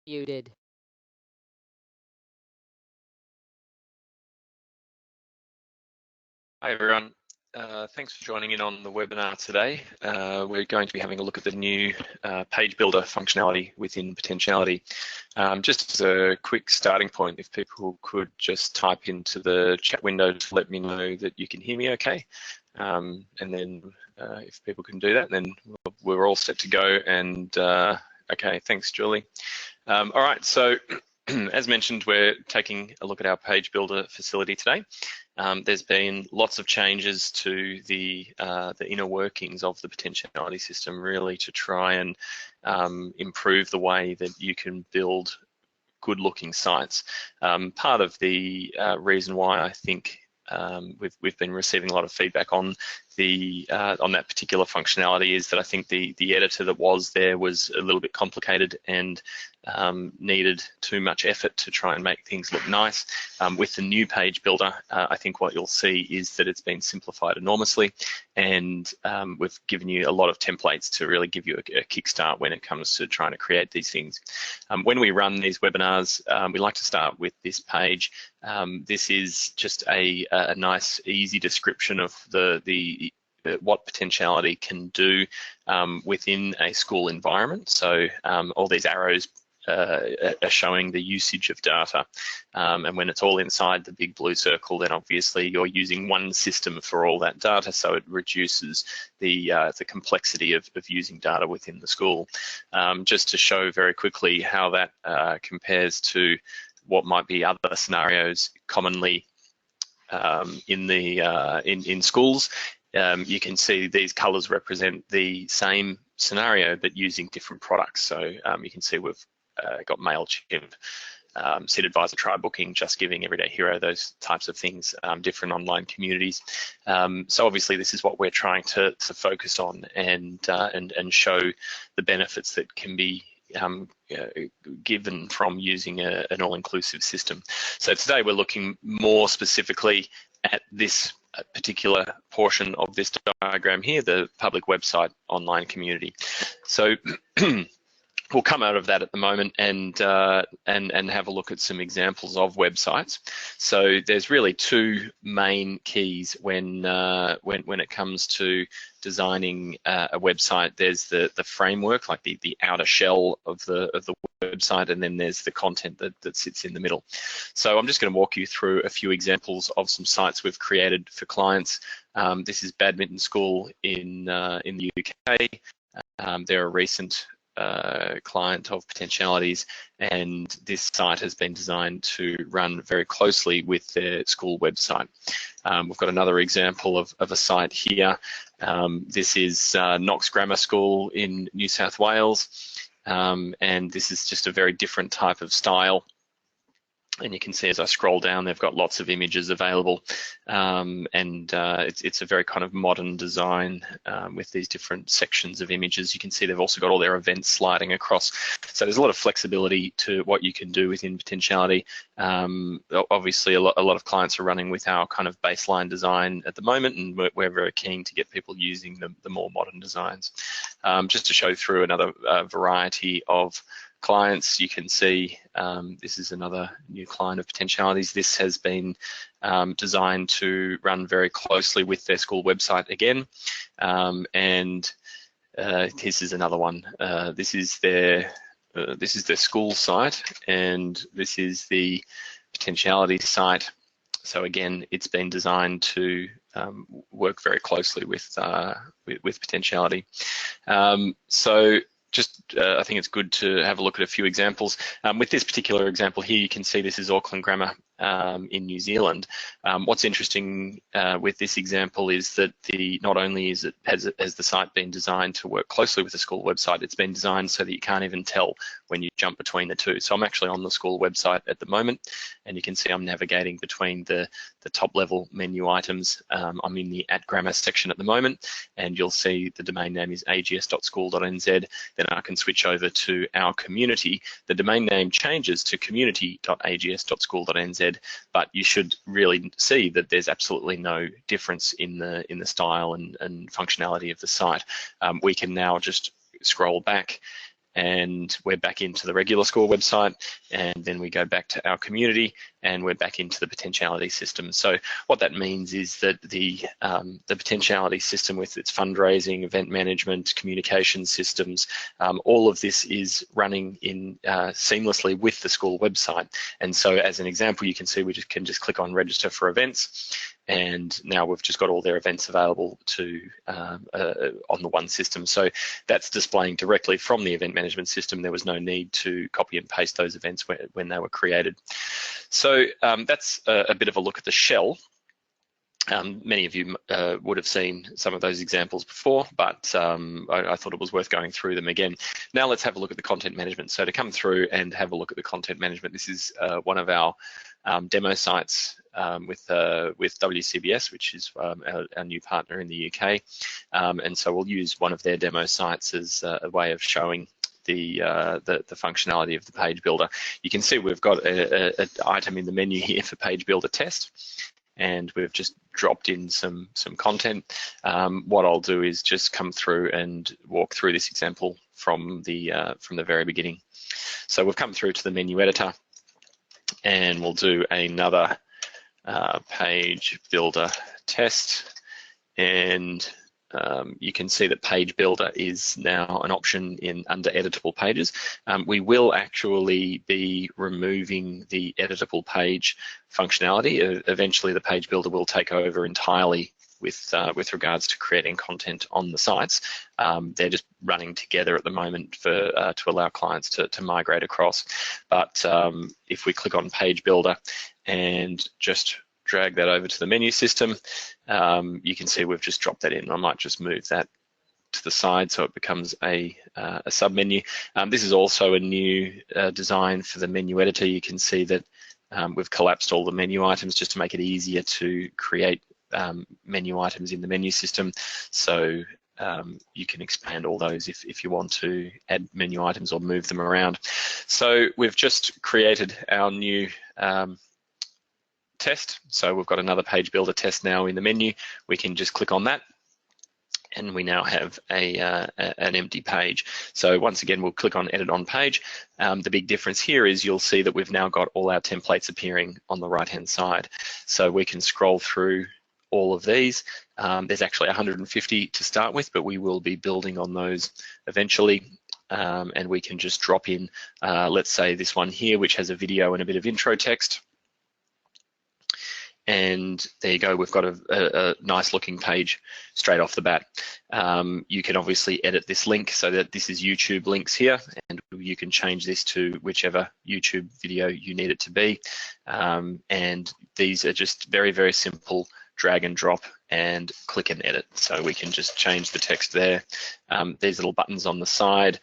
Muted. Hi everyone, thanks for joining in on the webinar today. We're going to be having a look at the new page builder functionality within Potentiality. Just as a quick starting point, if people could just type into the chat window to let me know that you can hear me okay. And then if people can do that, then we're all set to go. And okay, thanks Julie. All right, so as mentioned, we're taking a look at our page builder facility today. There's been lots of changes to the inner workings of the Potentiality system, really to try and improve the way that you can build good-looking sites. Part of the reason why I think we've been receiving a lot of feedback on that particular functionality is that I think the editor that was there was a little bit complicated and needed too much effort to try and make things look nice. With the new page builder, I think what you'll see is that it's been simplified enormously, and we've given you a lot of templates to really give you a kickstart when it comes to trying to create these things. When we run these webinars, we like to start with this page. This is just a nice, easy description of what Potentiality can do within a school environment. So all these arrows are showing the usage of data, and when it's all inside the big blue circle, then obviously you're using one system for all that data, so it reduces the complexity of using data within the school. Just to show very quickly how that compares to what might be other scenarios commonly in schools. You can see these colors represent the same scenario but using different products. So you can see we've got MailChimp, Seat Advisor, Tribe Booking, Just Giving, Everyday Hero, those types of things, different online communities. So obviously this is what we're trying to focus on and show the benefits that can be given from using an all-inclusive system. So today we're looking more specifically at this particular portion of this diagram here, the public website online community. So we'll come out of that at the moment and have a look at some examples of websites. So there's really two main keys when it comes to designing a website. There's the framework, like the outer shell of the website, and then there's the content that sits in the middle. So I'm just going to walk you through a few examples of some sites we've created for clients. This is Badminton School in the UK. They're a recent client of Potentialities, and this site has been designed to run very closely with their school website. We've got another example of a site here. This is Knox Grammar School in New South Wales, and this is just a very different type of style. And you can see as I scroll down, they've got lots of images available, and it's a very kind of modern design with these different sections of images. You can see they've also got all their events sliding across. So there's a lot of flexibility to what you can do within Potentiality. Obviously, a lot of clients are running with our kind of baseline design at the moment, and we're very keen to get people using the more modern designs. Just to show through another variety of clients, you can see this is another new client of Potentialities. This has been designed to run very closely with their school website again, and this is another one. This is their school site, and this is the Potentiality site. So again, it's been designed to work very closely with Potentiality. So just, I think it's good to have a look at a few examples. With this particular example here, you can see this is Auckland Grammar in New Zealand. What's interesting with this example is that not only has the site been designed to work closely with the school website, it's been designed so that you can't even tell when you jump between the two. So I'm actually on the school website at the moment, and you can see I'm navigating between the top level menu items. I'm in the @grammar section at the moment, and you'll see the domain name is ags.school.nz. Then I can switch over to our community. The domain name changes to community.ags.school.nz, but you should really see that there's absolutely no difference in the style and functionality of the site. We can now just scroll back and we're back into the regular school website, and then we go back to our community, and we're back into the potentiality system. So what that means is that the potentiality system, with its fundraising, event management, communication systems, all of this is running in seamlessly with the school website. And so as an example, you can see we can just click on register for events, and now we've just got all their events available to on the one system. So that's displaying directly from the event management system. There was no need to copy and paste those events when they were created. So that's a bit of a look at the shell. Many of you would have seen some of those examples before, but I thought it was worth going through them again. Now let's have a look at the content management. So to come through and have a look at the content management, this is one of our demo sites with WCBS, which is our new partner in the UK. And so we'll use one of their demo sites as a way of showing the functionality of the page builder. You can see we've got an item in the menu here for page builder test, and we've just dropped in some content. What I'll do is just come through and walk through this example from the very beginning. So we've come through to the menu editor, and we'll do another page builder test, and you can see that page builder is now an option under editable pages. We will actually be removing the editable page functionality. Eventually the page builder will take over entirely with regards to creating content on the sites. They're just running together at the moment to allow clients to migrate across. But if we click on page builder and just drag that over to the menu system, you can see we've just dropped that in. I might just move that to the side so it becomes a sub-menu. This is also a new design for the menu editor. You can see that we've collapsed all the menu items just to make it easier to create menu items in the menu system. So you can expand all those if you want to add menu items or move them around. So we've just created our new test. So we've got another page builder test now in the menu. We can just click on that, and we now have an empty page. So once again, we'll click on edit on page. The big difference here is you'll see that we've now got all our templates appearing on the right-hand side. So we can scroll through all of these. There's actually 150 to start with, but we will be building on those eventually. And we can just drop in, let's say this one here, which has a video and a bit of intro text. And there you go, we've got a nice looking page straight off the bat. You can obviously edit this link so that this is YouTube links here, and you can change this to whichever YouTube video you need it to be. And these are just very, very simple drag and drop and click and edit. So we can just change the text there. These little buttons on the side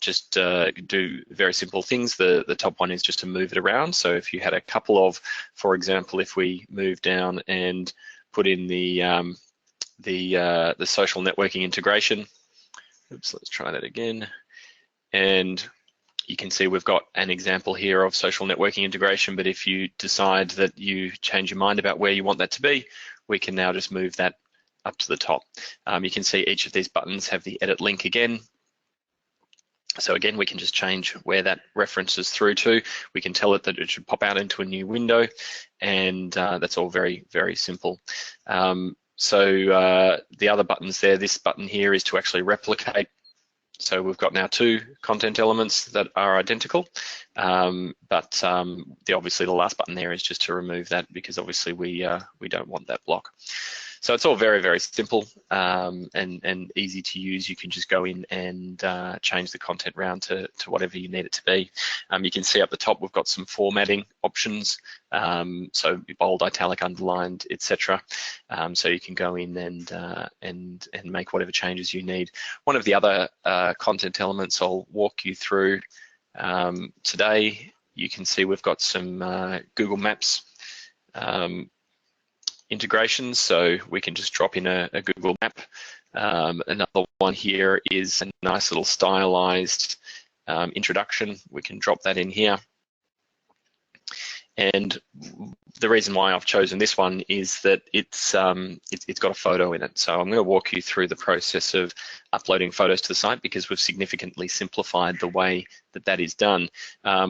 just do very simple things. The top one is just to move it around. So if you had a couple of, for example, if we move down and put in the social networking integration, oops, let's try that again. And you can see we've got an example here of social networking integration, but if you decide that you change your mind about where you want that to be, we can now just move that up to the top. You can see each of these buttons have the edit link again. So again, we can just change where that references through to. We can tell it that it should pop out into a new window, and that's all very, very simple. So the other buttons there, this button here is to actually replicate. So we've got now two content elements that are identical, but obviously the last button there is just to remove that, because obviously we don't want that block. So it's all very, very simple and easy to use. You can just go in and change the content round to whatever you need it to be. You can see up the top we've got some formatting options, so bold, italic, underlined, etc. So you can go in and make whatever changes you need. One of the other content elements I'll walk you through today, you can see we've got some Google Maps integrations, so we can just drop in a Google map. Another one here is a nice little stylized introduction. We can drop that in here. And the reason why I've chosen this one is that it's got a photo in it. So I'm going to walk you through the process of uploading photos to the site, because we've significantly simplified the way that that is done.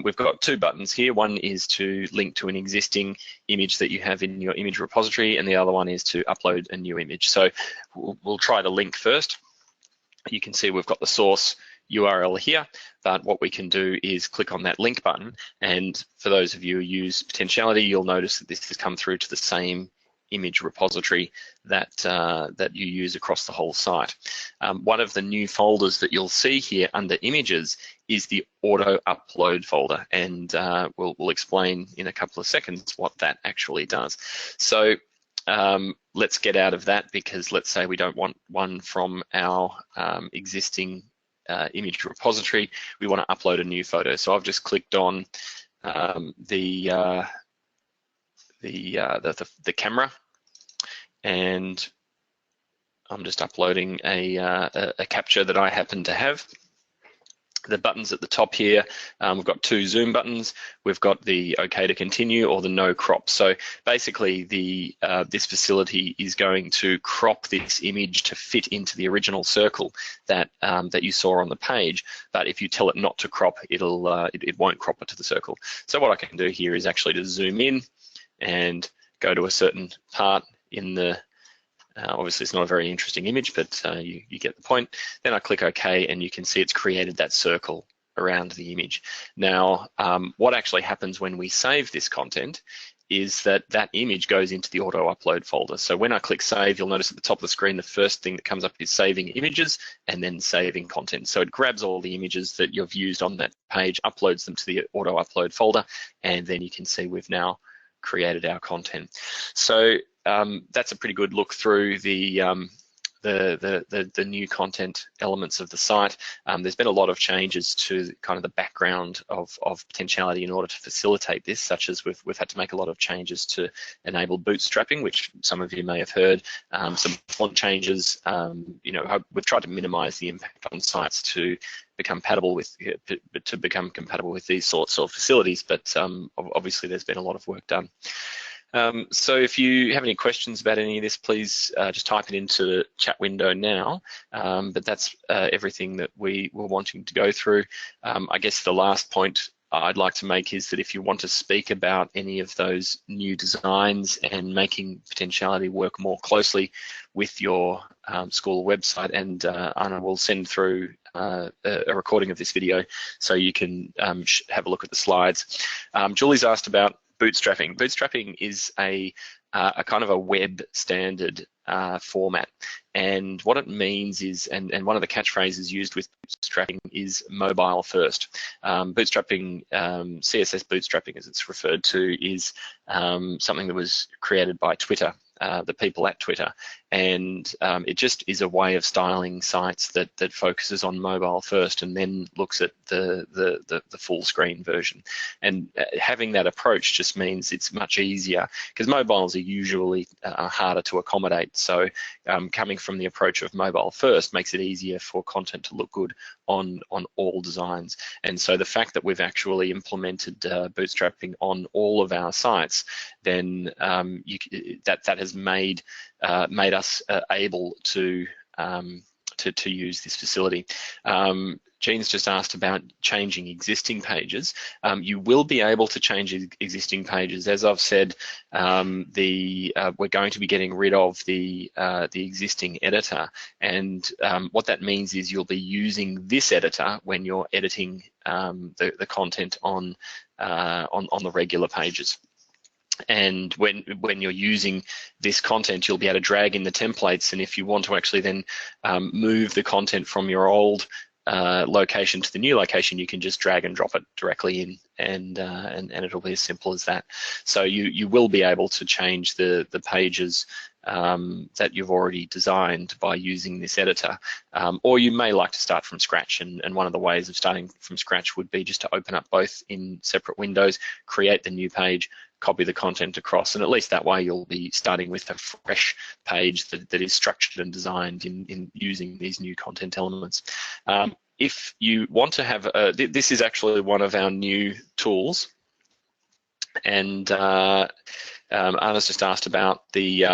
We've got two buttons here. One is to link to an existing image that you have in your image repository, and the other one is to upload a new image. So we'll try to link first. You can see we've got the source URL here, but what we can do is click on that link button, and for those of you who use Potentiality, you'll notice that this has come through to the same image repository that that you use across the whole site. One of the new folders that you'll see here under images is the auto upload folder, and we'll explain in a couple of seconds what that actually does. So let's get out of that, because let's say we don't want one from our existing image repository. We want to upload a new photo. So I've just clicked on the camera, and I'm just uploading a capture that I happen to have. The buttons at the top here, we've got two zoom buttons. We've got the OK to continue or the no crop. So basically, this facility is going to crop this image to fit into the original circle that that you saw on the page. But if you tell it not to crop, it won't crop it to the circle. So what I can do here is actually to zoom in and go to a certain part in the. Obviously, it's not a very interesting image, but you get the point. Then I click OK, and you can see it's created that circle around the image. Now, what actually happens when we save this content is that that image goes into the auto upload folder. So when I click save, you'll notice at the top of the screen, the first thing that comes up is saving images and then saving content. So it grabs all the images that you've used on that page, uploads them to the auto upload folder, and then you can see we've now created our content. So that's a pretty good look through the new content elements of the site. There's been a lot of changes to kind of the background of Potentiality in order to facilitate this, such as we've had to make a lot of changes to enable bootstrapping, which some of you may have heard. Some font changes. You know, we've tried to minimise the impact on sites to become compatible with these sorts of facilities, but obviously there's been a lot of work done. So if you have any questions about any of this, please just type it into the chat window now. But that's everything that we were wanting to go through. I guess the last point I'd like to make is that if you want to speak about any of those new designs and making Potentiality work more closely with your school website, and Anna will send through a recording of this video so you can have a look at the slides. Julie's asked about bootstrapping. Bootstrapping is a kind of a web standard format, and what it means is, and one of the catchphrases used with bootstrapping is mobile first. Bootstrapping, CSS bootstrapping as it's referred to, is something that was created by Twitter, the people at Twitter, and it just is a way of styling sites that focuses on mobile first and then looks at the full screen version. And having that approach just means it's much easier, because mobiles are usually harder to accommodate. So coming from the approach of mobile first makes it easier for content to look good on all designs. And so the fact that we've actually implemented bootstrapping on all of our sites, then that has made us able to use this facility. Jean's just asked about changing existing pages. You will be able to change existing pages. As I've said, we're going to be getting rid of the existing editor, and what that means is you'll be using this editor when you're editing the content on the regular pages. And when you're using this content, you'll be able to drag in the templates, and if you want to actually then move the content from your old location to the new location, you can just drag and drop it directly in, and it'll be as simple as that. So you will be able to change the pages that you've already designed by using this editor, or you may like to start from scratch, and one of the ways of starting from scratch would be just to open up both in separate windows, create the new page, copy the content across, and at least that way you'll be starting with a fresh page that is structured and designed in using these new content elements. If you want to have, this is actually one of our new tools And Anna's just asked about the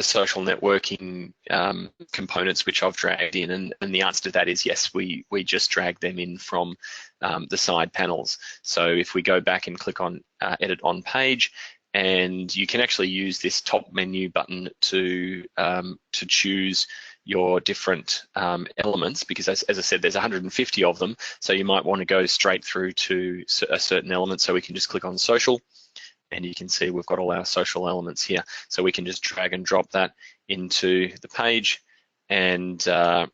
social networking components which I've dragged in, and the answer to that is yes, we just drag them in from the side panels. So if we go back and click on Edit on Page, and you can actually use this top menu button to choose your different elements, because as I said, there's 150 of them, so you might want to go straight through to a certain element. So we can just click on Social, and you can see we've got all our social elements here. So we can just drag and drop that into the page, and there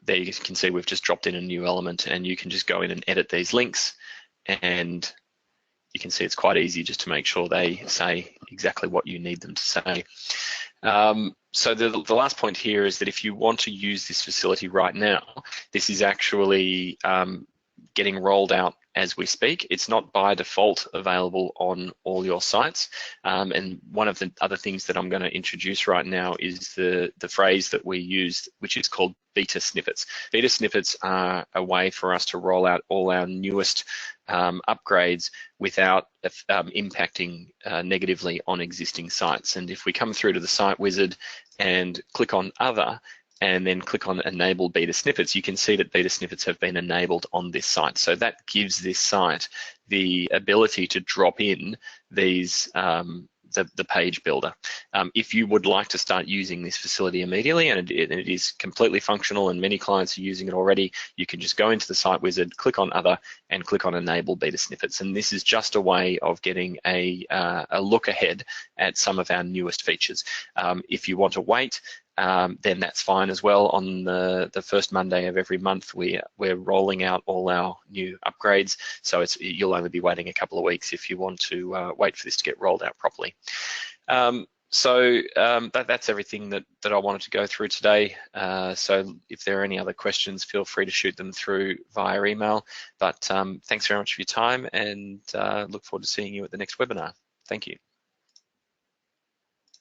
you can see we've just dropped in a new element, and you can just go in and edit these links, and you can see it's quite easy just to make sure they say exactly what you need them to say. So the last point here is that if you want to use this facility right now, this is actually getting rolled out as we speak. It's not by default available on all your sites. And one of the other things that I'm going to introduce right now is the phrase that we use, which is called beta snippets. Beta snippets are a way for us to roll out all our newest upgrades without impacting negatively on existing sites. And if we come through to the site wizard and click on Other, and then click on Enable Beta Snippets, you can see that beta snippets have been enabled on this site. So that gives this site the ability to drop in these the page builder. If you would like to start using this facility immediately, and it is completely functional and many clients are using it already, you can just go into the site wizard, click on Other, and click on Enable Beta Snippets. And this is just a way of getting a look ahead at some of our newest features. If you want to wait, then that's fine as well. On the first Monday of every month, we're rolling out all our new upgrades. So you'll only be waiting a couple of weeks if you want to wait for this to get rolled out properly. That's everything that I wanted to go through today. So if there are any other questions, feel free to shoot them through via email. But thanks very much for your time, and look forward to seeing you at the next webinar. Thank you.